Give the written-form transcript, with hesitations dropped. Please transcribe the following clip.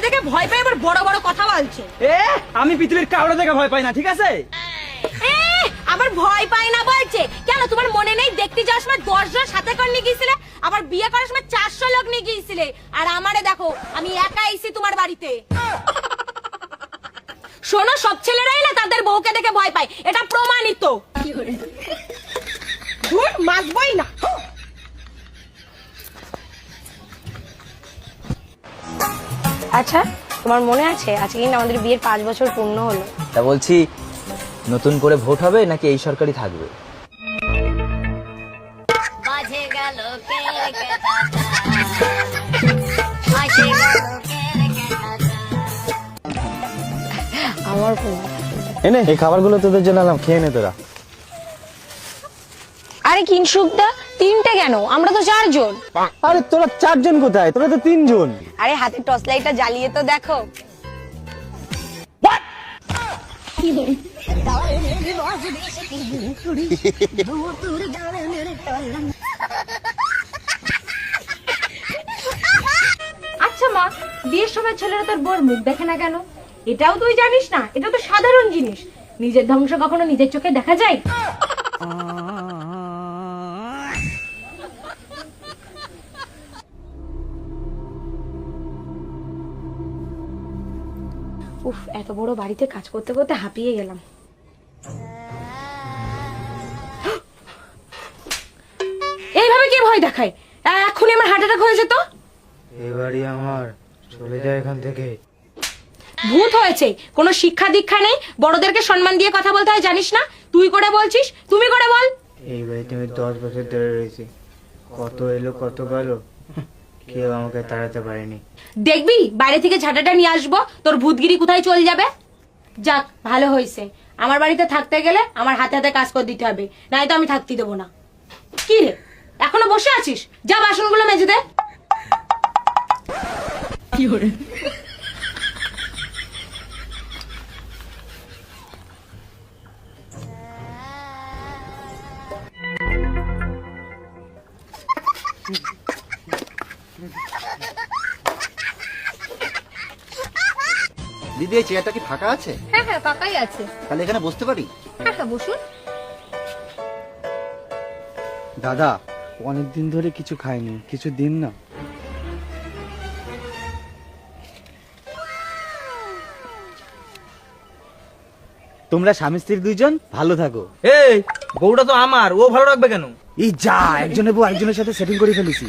দেখে ভয় পাই, আবার বড় বড় কথা বলছে। আমি পৃথিবীর কাউরে দেখে ভয় পাই না, ঠিক আছে? আবার ভয় পাই না বলছে কেন? তোমার মনে নেই দেখতে যাওয়ার সময় 10 জন সাথে করে নিয়ে গিয়েছিলে, আবার বিয়ে করার সময় 400 লোক নিয়ে গিয়েছিলে, আর আমারে দেখো আমি একা আইছি তোমার বাড়িতে। শোনো, সব ছেলেরাই না তাদের বউকে দেখে ভয় পায়, এটা প্রমাণিত। ধুর, মাসবই না। আচ্ছা, তোমার মনে আছে আজকে কিন্তু আমাদের বিয়ের 5 বছর পূর্ণ হলো। তা বলছি, নতুন করে ভোট হবে naকি এই সরকারই থাকবে? বাজে গেল আমার এনে এই খাবারগুলো তোদের জন্য আনলাম, খেয়ে নে তোরা। আরে কিনসুকদা, 3টে কেন? আমরা তো 4 জন। আরে তোরা 4 জন কোথায়? তোরা তো 3 জন। আরে হাতে টর্চ লাইটটা জ্বালিয়ে তো দেখো। আচ্ছা মা, বিয়ের সময় ছেলেরা তোর বউর মুখ দেখে না কেন? এটাও তুই জানিস না? এটা তো সাধারণ জিনিস। নিজের ধ্বংস কখনো নিজের চোখে দেখা যায়? উফ, এত বড় বাড়িতে কাজ করতে করতে হাঁপিয়ে গেলাম। এইভাবে কে ভয় দেখায়? এক্ষুনি আমার হার্ট অ্যাটাক হয়ে যেত। এই বাড়ি আমার, চলে যায় এখান থেকে। ভূত হয়েছে, কোনো শিক্ষা দীক্ষা নেই, বড়দেরকে সম্মান দিয়ে কথা বলতে হয় জানিস না? তুই করে বলছিস, তুমি করে বল। এই বাড়িতে আমি 10 বছর ধরে রয়েছি, কত এলো কত গেল, কেউ আমাকে তাড়াতে পারেনি। দেখবি বাইরে থেকে ঝাঁটাটা নিয়ে আসবো, তোর ভূতগিরি কোথায় চলে যাবে। যাক, ভালো হয়েছে। আমার বাড়িতে থাকতে গেলে আমার হাতে হাতে কাজ করে দিতে হবে, নয়তো আমি থাকতে দেবো না। কি রে, এখনো বসে আছিস? যা বাসনগুলো মেজে দে। কি করে? দিদি, এই চেয়ারটা কি ফাঁকা আছে? হ্যাঁ হ্যাঁ, ফাঁকাই আছে। তাহলে এখানে বসতে পারি? হ্যাঁ হ্যাঁ, বসুন। দাদা, অনেকদিন ধরে কিছু খাইনি, কিছু দিন না। তোমরা স্বামী স্ত্রী 2 জন ভালো থাকো। এই বউটা তো আমার, ও ভালো রাখবে কেন? এই যা, একজনের বউ একজনের সাথে সেটিং করে ফেলেছি।